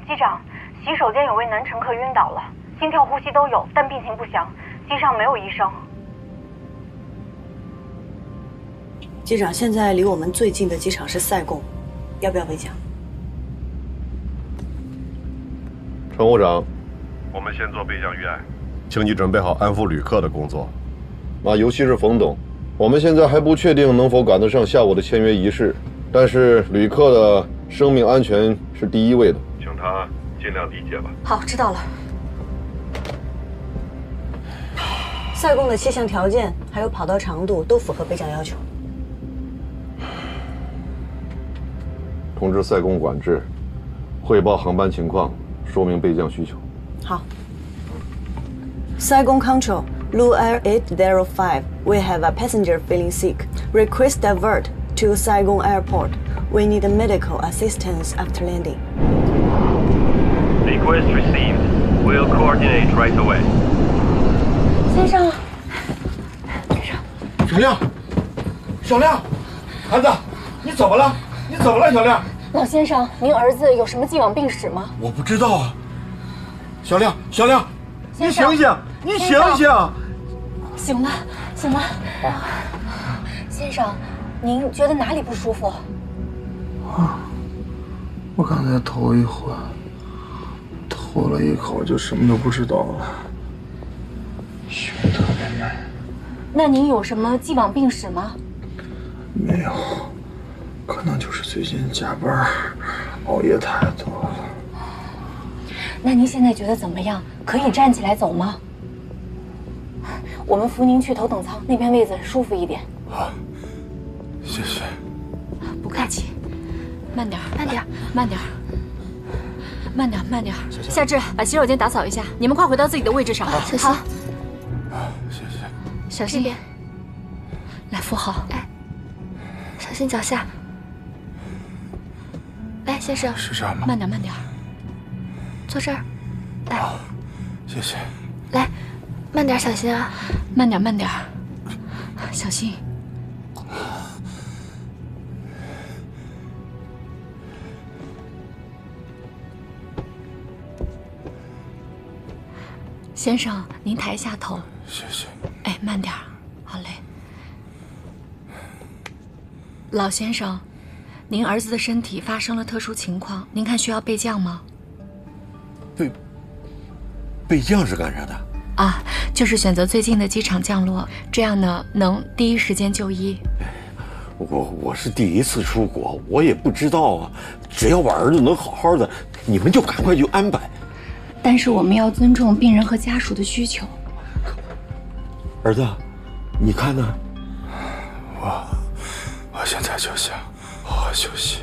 机长，洗手间有位男乘客晕倒了，心跳、呼吸都有，但病情不详，机上没有医生。机长，现在离我们最近的机场是塞贡，要不要备降？乘务长，我们先做备降预案，请你准备好安抚旅客的工作。尤其是冯董，我们现在还不确定能否赶得上下午的签约仪式，但是旅客的生命安全是第一位的，请他尽量理解吧。好，知道了。塞贡的气象条件还有跑道长度都符合备降要求。通知塞贡管制，汇报航班情况，说明备降需求。好。Saigon Control, Blue Air 805. We have a passenger feeling sick. Request divert to Saigon Airport. We need medical assistance after landing. Request received. We'll coordinate right away. 先生，小亮，小亮，孩子，你怎么了？你怎么了，小亮？老先生，您儿子有什么既往病史吗？我不知道啊。小亮，小亮，你醒醒，你醒醒！醒了，醒了。先生，您觉得哪里不舒服？我刚才头一昏，吐了一口就什么都不知道了，胸特别闷。那您有什么既往病史吗？没有，可能就是最近加班熬夜太多了。那您现在觉得怎么样？可以站起来走吗？我们扶您去头等舱，那边位子舒服一点。好，谢谢。不客气。慢点，慢点，慢点，慢点，慢点。夏至，把洗手间打扫一下。你们快回到自己的位置上。好，谢谢。小心。来，扶好。哎，小心脚下。来，先生。是这样吗？慢点，慢点。坐这儿。来。好，谢谢。来，慢点，小心啊。慢点，慢点。小心。先生，您抬一下头。谢谢。哎，慢点儿，好嘞。老先生，您儿子的身体发生了特殊情况，您看需要备降吗？备降是干啥的？啊，就是选择最近的机场降落，这样呢能第一时间就医。我是第一次出国，我也不知道啊。只要我儿子能好好的，你们就赶快去安排。但是我们要尊重病人和家属的需求。儿子，你看呢？我现在就想好好休息。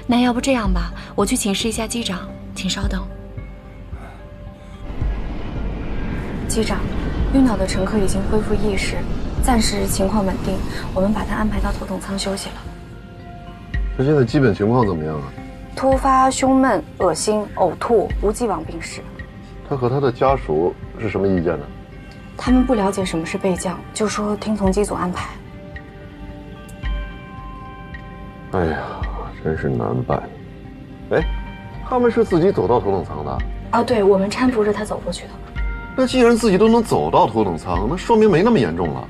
那要不这样吧，我去请示一下机长，请稍等。机长，晕倒的乘客已经恢复意识，暂时情况稳定，我们把他安排到头等舱休息了。他现在基本情况怎么样啊？突发胸闷、恶心、呕吐，无既往病史。他和他的家属是什么意见呢？他们不了解什么是备降，就说听从机组安排。哎呀，真是难办。哎，他们是自己走到头等舱的？啊，对，我们搀扶着他走过去的。那既然自己都能走到头等舱，那说明没那么严重了。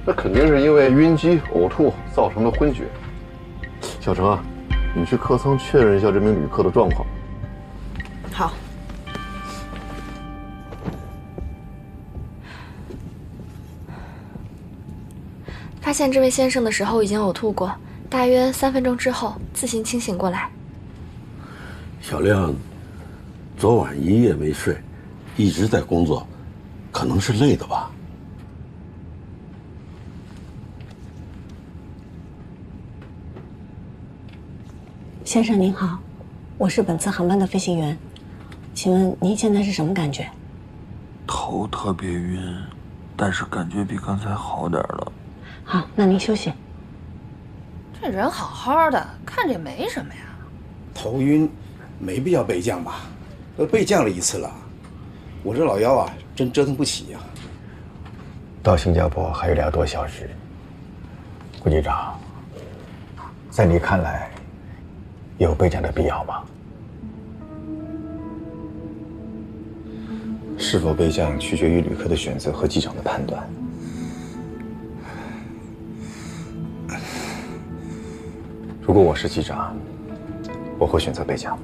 那肯定是因为晕机、呕吐造成的昏厥。小程啊，你去客舱确认一下这名旅客的状况。好。发现这位先生的时候已经呕吐过，大约3分钟之后自行清醒过来。小亮，昨晚一夜没睡，一直在工作，可能是累的吧。先生您好，我是本次航班的飞行员，请问您现在是什么感觉？头特别晕，但是感觉比刚才好点了。好，那您休息。这人好好的，看着也没什么呀。头晕，没必要备降吧？都备降了一次了，我这老腰啊，真折腾不起呀。到新加坡还有2多小时，顾局长，在你看来，有备降的必要吗？是否备降取决于旅客的选择和机长的判断。如果我是机长，我会选择备降。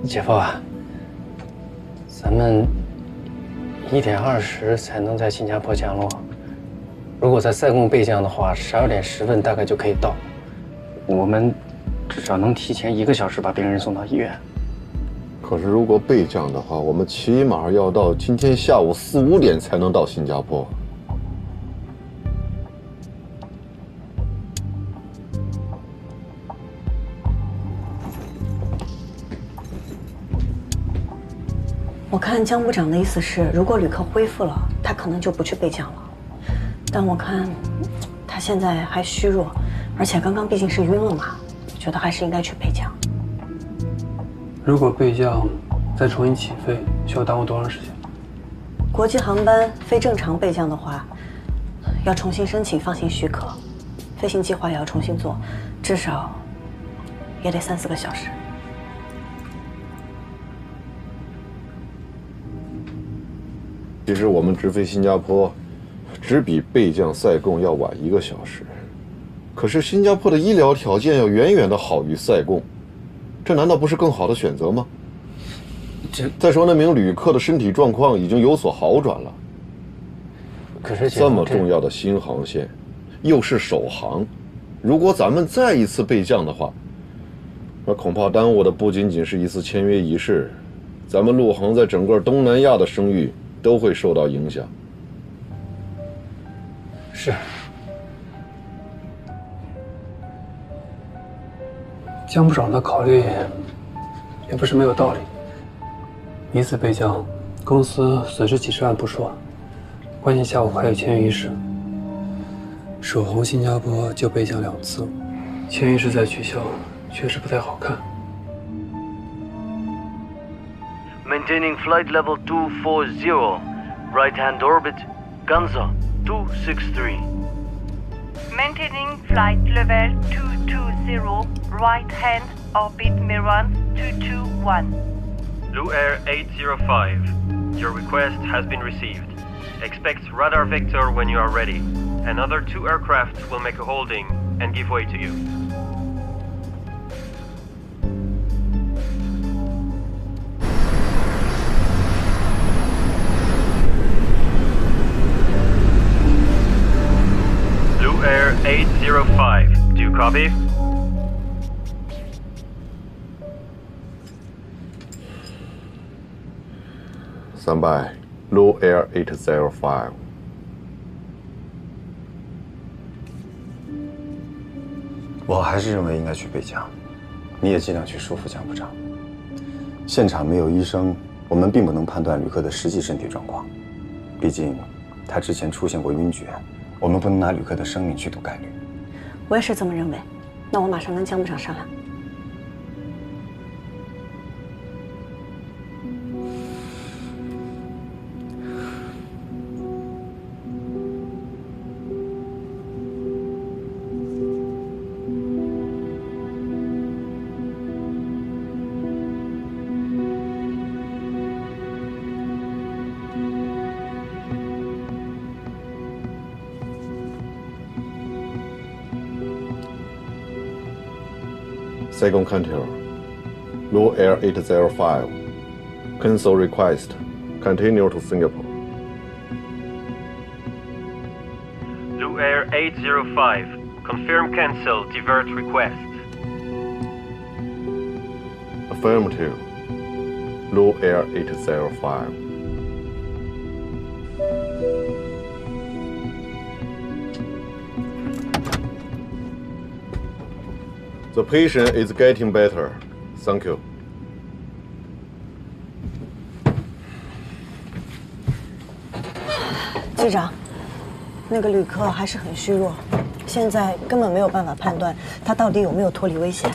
姐夫啊，咱们1点20才能在新加坡降落。如果在塞贡备降的话，12点10分大概就可以到。我们至少能提前1个小时把病人送到医院。可是如果备降的话，我们起码要到今天下午4、5点才能到新加坡。我看江部长的意思是，如果旅客恢复了，他可能就不去备降了。但我看他现在还虚弱，而且刚刚毕竟是晕了嘛，觉得还是应该去备降。如果备降再重新起飞，需要耽误多长时间？国际航班非正常备降的话，要重新申请放行许可，飞行计划也要重新做，至少也得3、4个小时。其实我们直飞新加坡，只比备降塞贡要晚1个小时。可是新加坡的医疗条件要远远的好于塞贡，这难道不是更好的选择吗？再说那名旅客的身体状况已经有所好转了。可是这么重要的新航线，又是首航，如果咱们再一次备降的话，那恐怕耽误的不仅仅是一次签约仪式，咱们陆航在整个东南亚的声誉都会受到影响。是。江部长的考虑也不是没有道理。一次备降，公司损失几十万不说，关键下午还有签约仪式。首航新加坡就备降2次，签约仪式再取消，确实不太好看。Maintaining flight level 240, right-hand orbit, Ganza 263. Maintaining flight level 220, right-hand orbit, Miran 221. Blue Air 805, your request has been received. Expect radar vector when you are ready. Another 2 aircraft will make a holding and give way to you. Blue Air 805, do you copy? Stand by, Blue Air 805. 我还是认为应该去备降，你也尽量去说服江部长。现场没有医生，我们并不能判断旅客的实际身体状况，毕竟他之前出现过晕厥，我们不能拿旅客的生命去赌概率。我也是这么认为，那我马上跟江部长商量。Second Contour, Blue Air 805, cancel request, continue to Singapore. Blue Air 805, confirm cancel, divert request. Affirmative, Blue Air 805. The patient is getting better. Thank you. 机长，那个旅客还是很虚弱，现在根本没有办法判断他到底有没有脱离危险。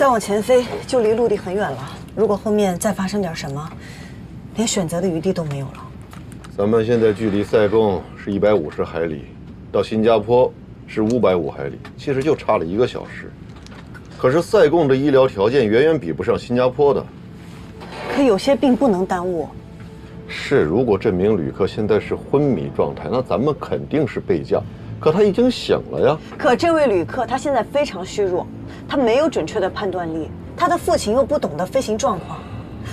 再往前飞就离陆地很远了。如果后面再发生点什么，连选择的余地都没有了。咱们现在距离塞贡是150海里，到新加坡是550海里，其实就差了1个小时。可是塞贡的医疗条件远远比不上新加坡的。可有些病不能耽误。是，如果这名旅客现在是昏迷状态，那咱们肯定是备降。可他已经醒了呀。可这位旅客他现在非常虚弱，他没有准确的判断力，他的父亲又不懂得飞行状况。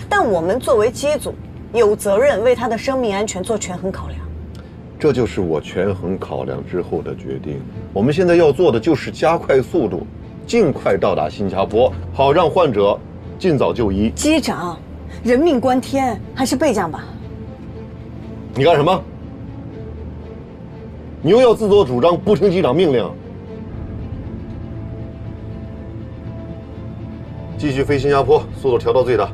但我们作为机组，有责任为他的生命安全做权衡考量。这就是我权衡考量之后的决定。我们现在要做的就是加快速度，尽快到达新加坡，好让患者尽早就医。机长，人命关天，还是备降吧。你干什么？你又要自作主张，不听机长命令？继续飞新加坡，速度调到最大。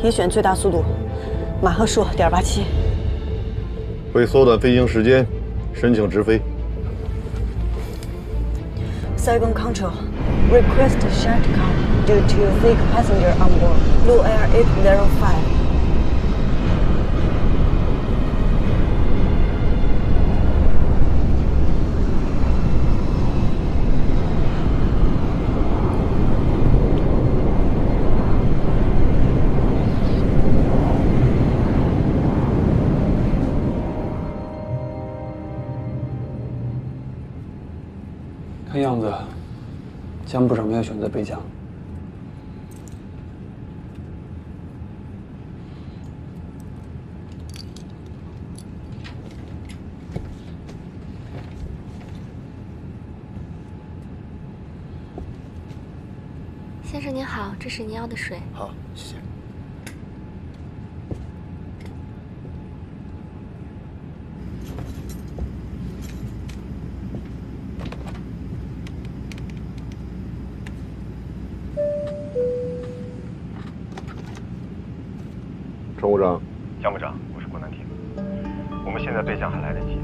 也选最大速度，马赫数.87。为缩短飞行时间，申请直飞。Saigon Control, request shutdown due to sick passenger on board. Blue Air 805. 看样子，江部长没有选择备降。先生您好，这是您要的水。好，谢谢。乘务长，江部长，我是郭南亭。我们现在备降还来得及。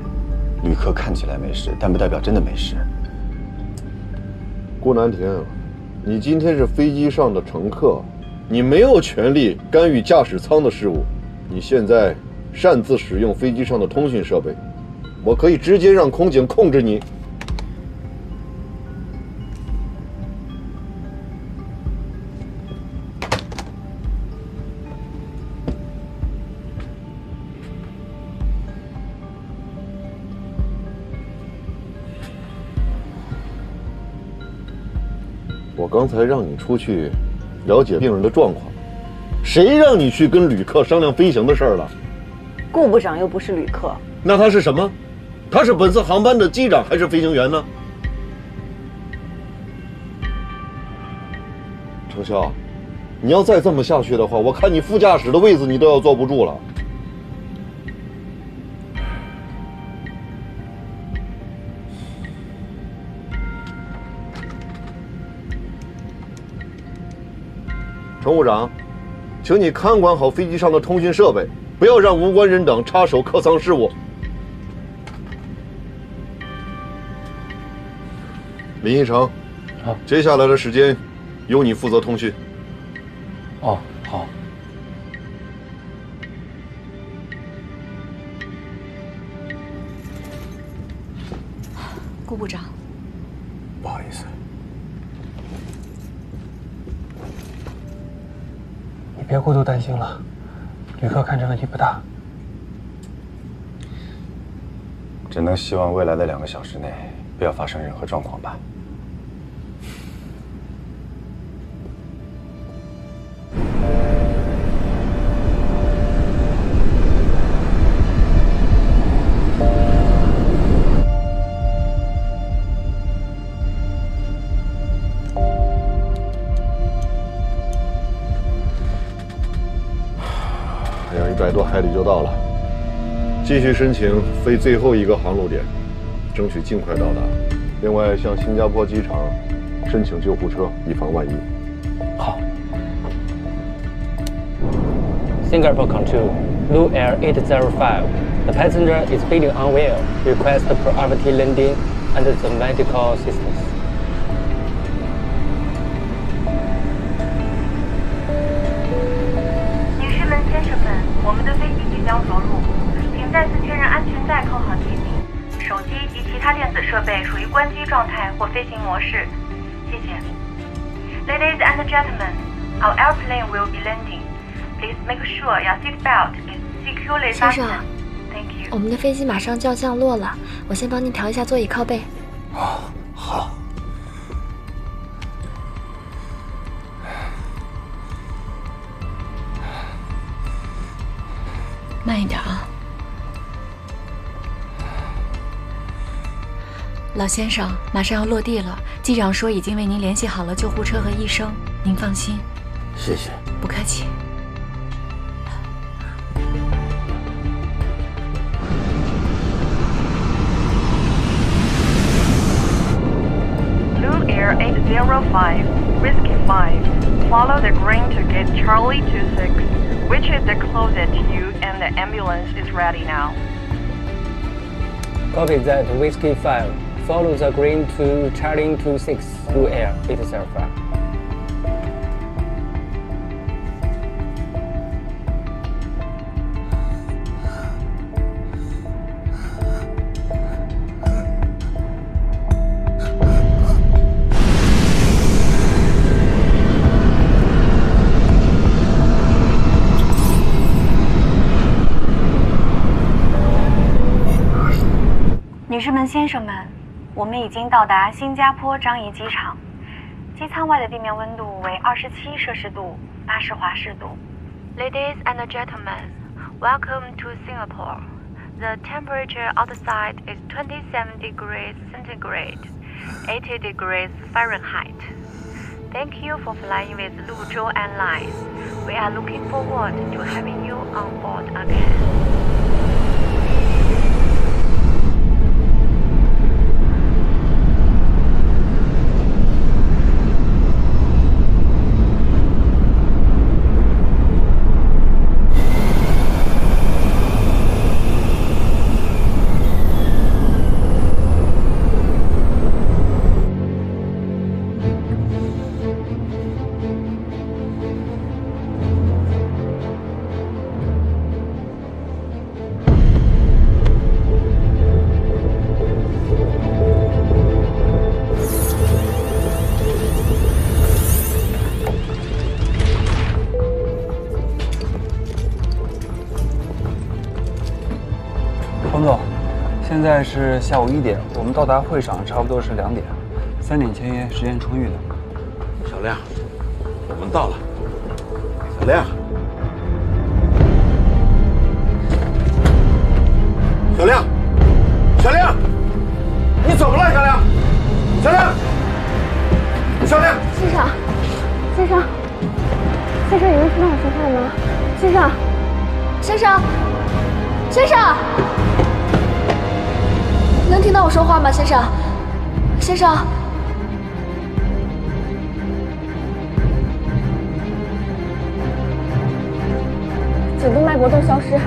旅客看起来没事，但不代表真的没事。郭南亭，你今天是飞机上的乘客，你没有权利干预驾驶舱的事务。你现在擅自使用飞机上的通讯设备，我可以直接让空警控制你。我刚才让你出去了解病人的状况，谁让你去跟旅客商量飞行的事儿了？顾部长又不是旅客，那他是什么？他是本次航班的机长还是飞行员呢？程潇，你要再这么下去的话，我看你副驾驶的位子你都要坐不住了。乘务长，请你看管好飞机上的通讯设备，不要让无关人等插手客舱事务。林一成，好，接下来的时间由你负责通讯。哦，好。顾部长，不好意思。你别过度担心了，旅客看着问题不大。只能希望未来的2个小时内不要发生任何状况吧。还有100多海里就到了，继续申请飞最后一个航路点，争取尽快到达。另外，向新加坡机场申请救护车，以防万一。好。Singapore Control, Blue Air 805, The passenger is feeling unwell. Request priority landing under the medical assistance. 女士们、先生们，我们的飞机即将着陆，请再次确认安全带扣好系紧，手机及其他电子设备属于关机状态或飞行模式。谢谢。Ladies and gentlemen, our airplane will be landing. Please make sure your seat belt is securely 先生 fastened. Thank you. 我们的飞机马上就要降落了，我先帮您调一下座椅靠背。好。慢一点啊，老先生，马上要落地了。机长说已经为您联系好了救护车和医生，您放心。谢谢。不客气。 Blue Air 805, Whiskey 5. Follow the green to get Charlie 26, which is the closest to you, and the ambulance is ready now. Copy that. Whiskey 5. Follow the green to Charlie 26. Blue Air 805. 女士们、先生们，我们已经到达新加坡樟宜机场。机舱外的地面温度为27摄氏度，80华氏度。Ladies and gentlemen, welcome to Singapore. The temperature outside is 27 degrees centigrade, 80 degrees Fahrenheit. Thank you for flying with Luzhou Airlines. We are looking forward to having you on board again. 冯总，现在是下午1点，我们到达会场差不多是2点，3点签约，时间充裕的。小亮，我们到了。小亮，小亮，小亮，你怎么了，小亮？小亮，小亮，先生，先生，先生，你能听到我说话吗？先生，先生，先生。 能听到我说话吗，先生？先生，颈部脉搏都消失，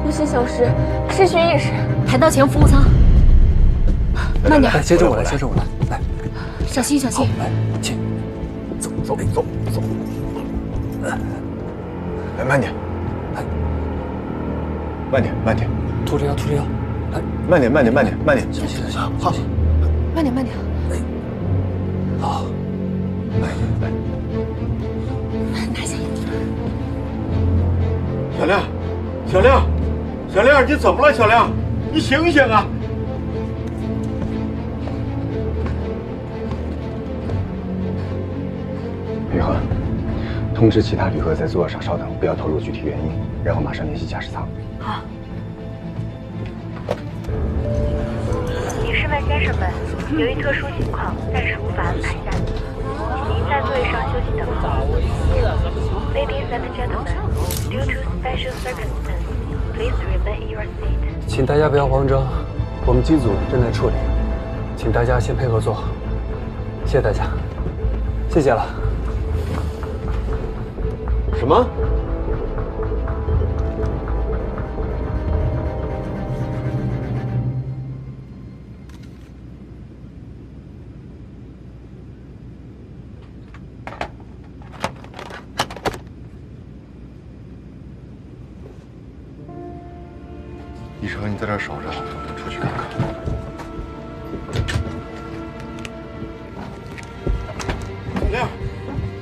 呼吸消失，失去意识。抬到前服务舱，慢点。来，接着我来，接着我来，来，小心，小心。来，请，走。来，慢点，慢点。 吐着腰，来，慢点，行，好，慢点，好，来，拿下。小亮，你怎么了？小亮，你醒醒啊！宇恒，通知其他旅客在座位上稍等，不要透露具体原因，然后马上联系驾驶舱。好。 女士们、先生们，由于特殊情况，暂时无法安排下机，请您在座位上休息等候。Ladies and gentlemen, due to special circumstances, please remain in your seat. 请大家不要慌张，我们机组正在处理，请大家先配合做好。谢谢大家，谢谢了。什么？医生，你在这儿守着，我出去看看。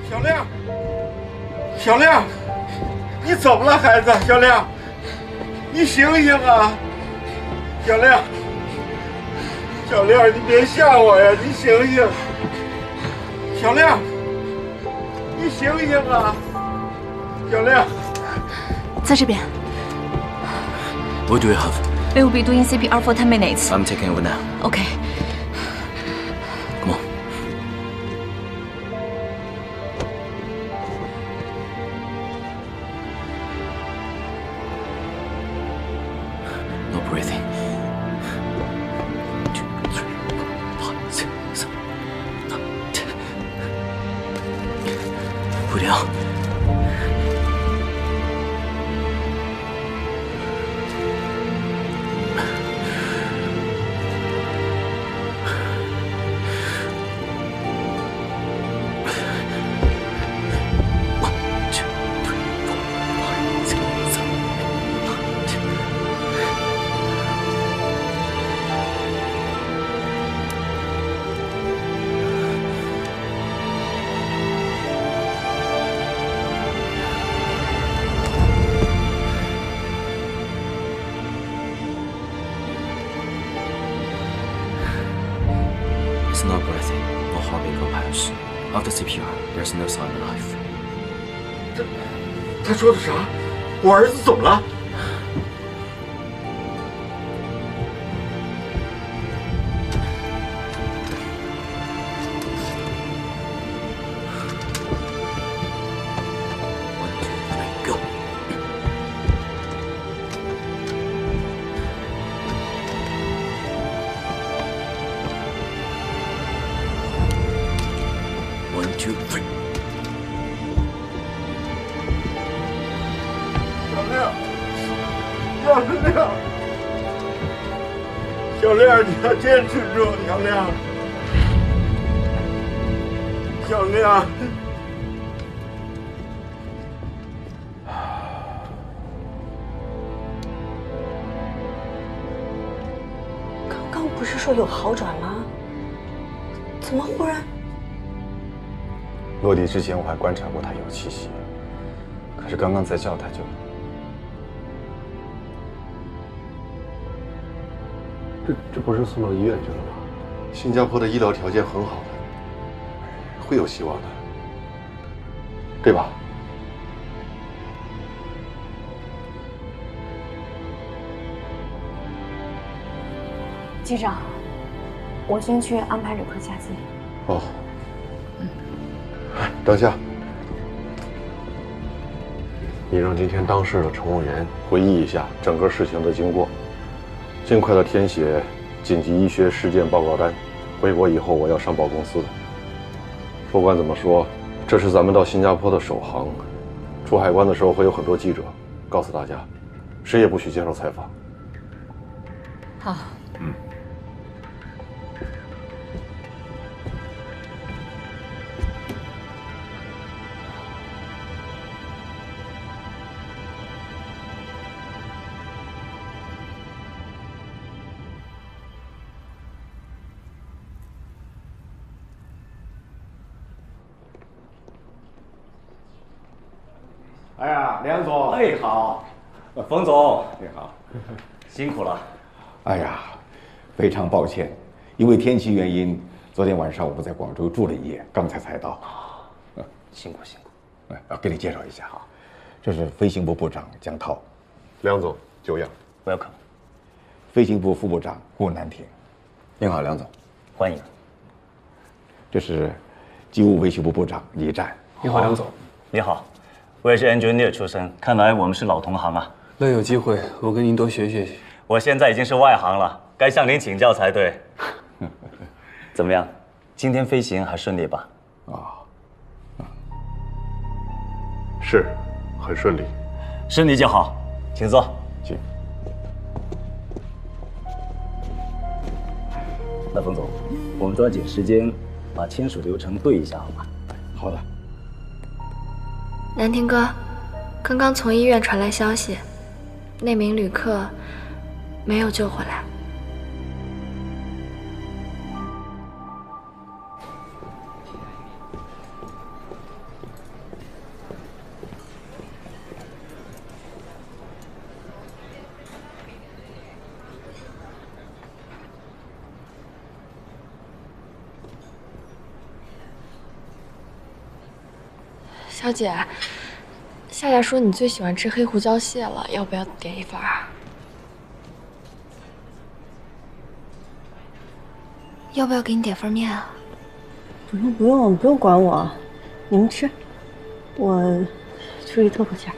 小亮，小亮，你怎么了，孩子？小亮，你醒醒啊！小亮，小亮，你别吓我呀！你醒醒！小亮，你醒醒啊！小亮，在这边。 What do you have? We will be doing CPR for 10 minutes. I'm taking over now. Okay. Come on. No breathing. 2, 3, 4, 5, 6, 7, 8, 9, 10. Put it on. It's not breathing, no heartbeat or pulse. After CPR, there's no sign of life. 他说的啥？我儿子怎么了？ 1, 2, 3. 小亮，小亮，你要坚持住，小亮，小亮。刚刚不是说有好转吗？怎么忽然？落地之前我还观察过他有气息，可是刚刚在叫他就。 这不是送到医院去了吗？新加坡的医疗条件很好的，会有希望的，对吧？机长，我先去安排旅客下机。哦。等一下，你让今天当事的乘务员回忆一下整个事情的经过。 尽快的填写紧急医学事件报告单，回国以后我要上报公司的。不管怎么说，这是咱们到新加坡的首航，出海关的时候会有很多记者，告诉大家，谁也不许接受采访。好。嗯。哎呀，梁总，哎好，冯总，你好，辛苦了。哎呀，非常抱歉，因为天气原因，昨天晚上我们在广州住了一夜，刚才到。辛苦辛苦。给你介绍一下哈，这是飞行部部长江涛，梁总久仰 ，Welcome。飞行部副部长顾南亭，您好，梁总，欢迎。这是机务卫星部部长李战，你好，梁总。你好。 我也是 engineer 出身，看来我们是老同行啊。那有机会，我跟您多学学。我现在已经是外行了，该向您请教才对。怎么样？今天飞行还顺利吧？是，很顺利。顺利就好，请坐。请。那冯总，我们抓紧时间把签署流程对一下，好吗？好的。 南亭哥，刚刚从医院传来消息，那名旅客没有救回来。小姐，夏夏说你最喜欢吃黑胡椒蟹了，要不要点一份啊？要不要给你点份面啊？不用管我，你们吃，我出去透口气儿。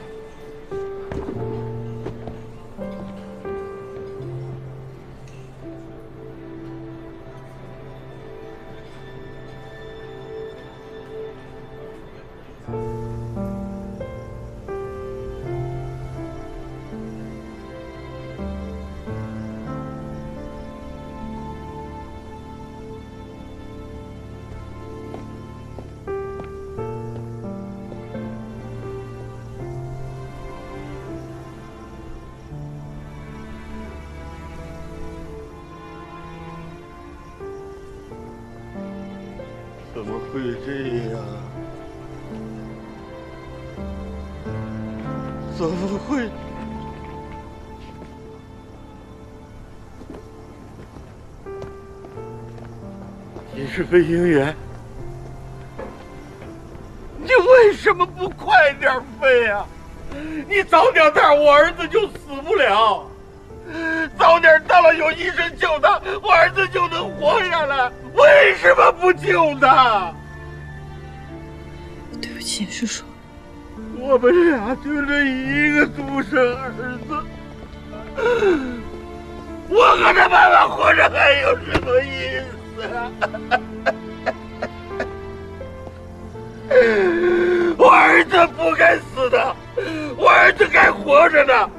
怎么会这样？怎么会？你是飞行员，你为什么不快点飞啊？你早点到，我儿子就死不了。早点到了，有医生救他，我儿子就能活下来。为什么不救他？对不起，叔叔。我们俩就这一个独生儿子，我和他爸爸活着还有什么意思啊？我儿子不该死的，我儿子该活着的，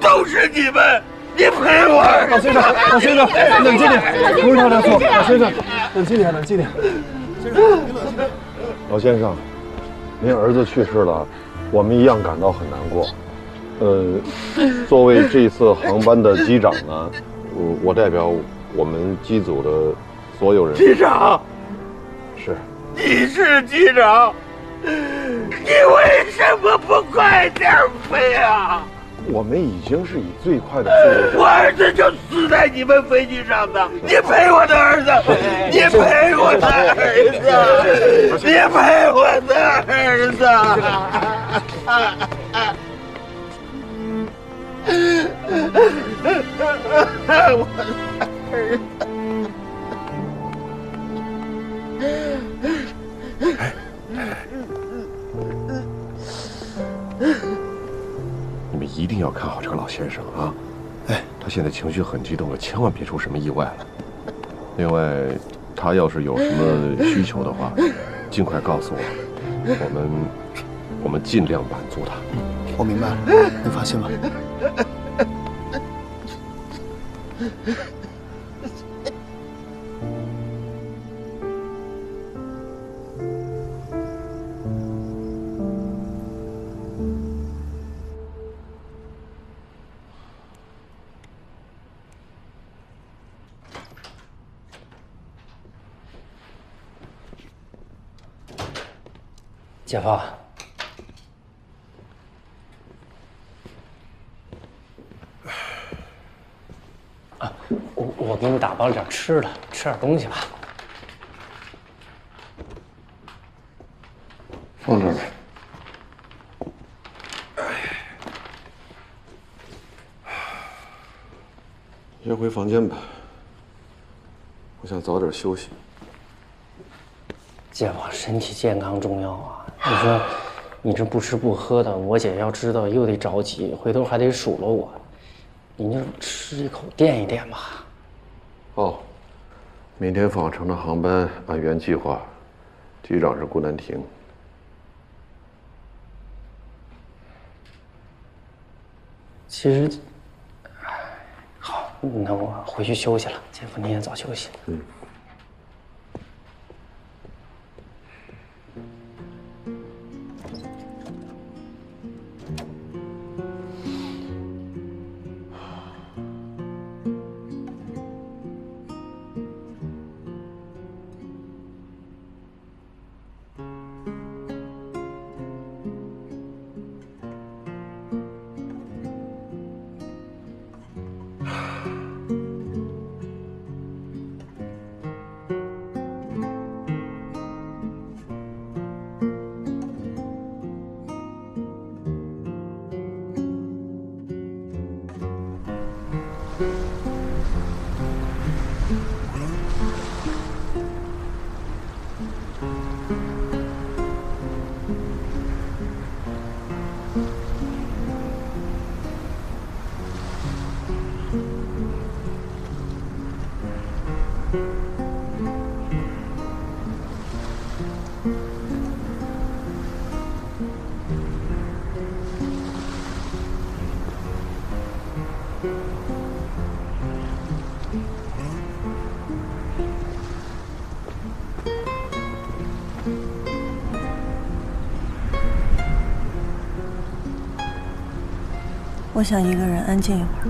都是你们。你陪我儿子。老先生，冷静点，不是他的错。老先生，冷静点，冷静点。老先生，您儿子去世了，我们一样感到很难过。作为这次航班的机长呢，我代表我们机组的所有人。机长，是。你是机长，你为什么不快点飞啊？我们已经是以最快的速度。我儿子就死在你们飞机上的，你陪我的儿子，你陪我的儿子，你陪我的儿子。我的儿子。你们一定要看好这个老先生啊！哎，他现在情绪很激动，千万别出什么意外了。另外，他要是有什么需求的话，尽快告诉我，我们尽量满足他。我明白了，你放心吧。姐夫，我给你打包了点吃的，吃点东西吧。放这儿吧。先回房间吧，我想早点休息。姐夫，身体健康重要啊！你说，你这不吃不喝的，我姐要知道又得着急，回头还得数落我。你就吃一口垫一垫吧。哦，明天返程的航班按原计划，机长是顾南亭。其实，好，那我回去休息了。姐夫，你也早休息。嗯。我想一个人安静一会儿。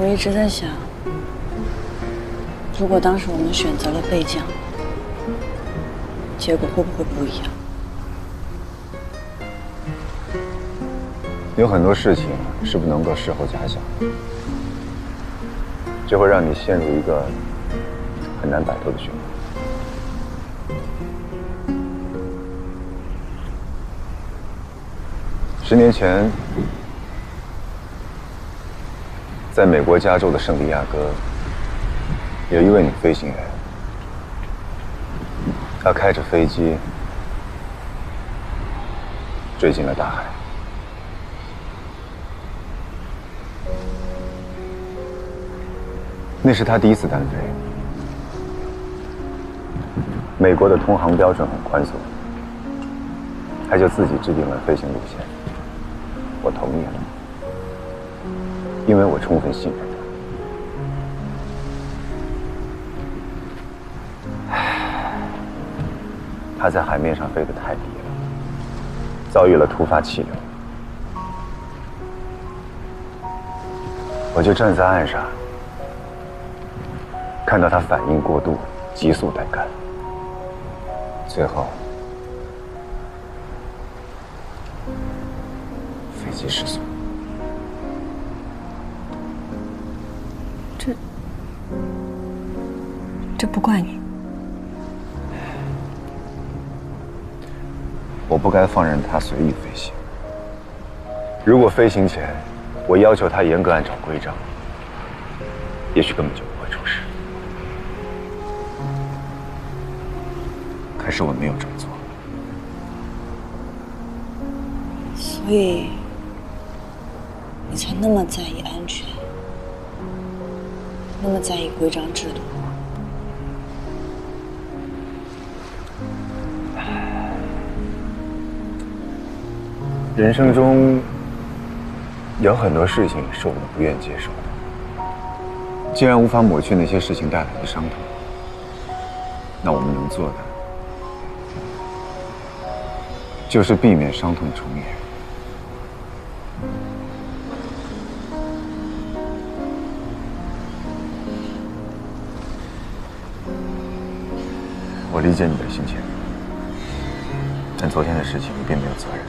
我一直在想，如果当时我们选择了备降，结果会不会不一样？有很多事情是不能够事后假想的，这会让你陷入一个很难摆脱的循环。10年前，在美国加州的圣地亚哥，有一位女飞行员，她开着飞机坠进了大海。那是她第一次单飞。美国的通航标准很宽松，她就自己制定了飞行路线。我同意了。因为我充分信任他。他在海面上飞得太低了，遭遇了突发气流。我就站在岸上，看到他反应过度，急速带杆，最后飞机失速。这不怪你。我不该放任他随意飞行。如果飞行前我要求他严格按照规章，也许根本就不会出事。可是我没有这么做。所以你才那么在意安全，那么在意规章制度。人生中有很多事情是我们不愿接受的。既然无法抹去那些事情带来的伤痛，那我们能做的就是避免伤痛重演。我理解你的心情，但昨天的事情你并没有责任。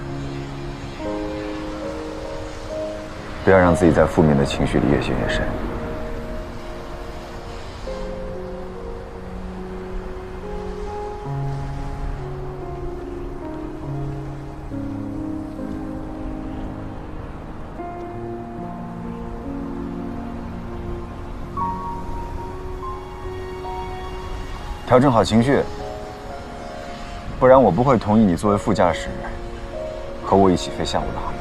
不要让自己在负面的情绪里越陷越深。调整好情绪，不然我不会同意你作为副驾驶和我一起飞下午的航班。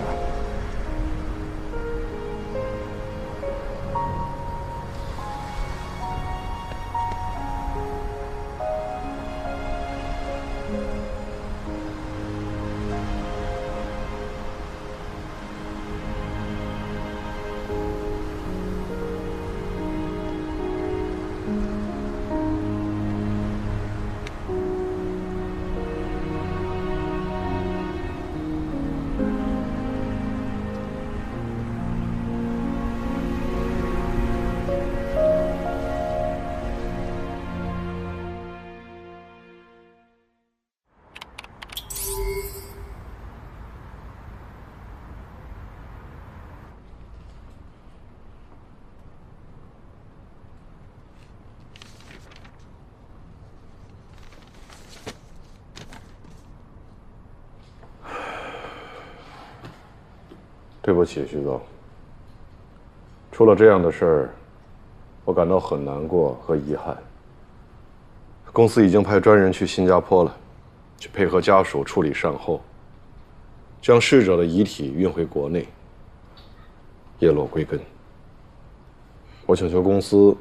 对不起，徐总。出了这样的事儿，我感到很难过和遗憾。公司已经派专人去新加坡了，去配合家属处理善后，将逝者的遗体运回国内。叶落归根。我请求公司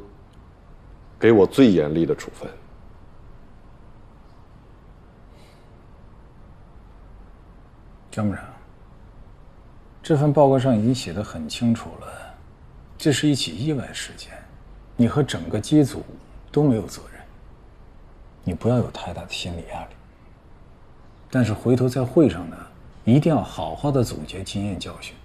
给我最严厉的处分。江部长，这份报告上已经写得很清楚了，这是一起意外事件，你和整个机组都没有责任，你不要有太大的心理压力。但是回头在会上呢，一定要好好的总结经验教训。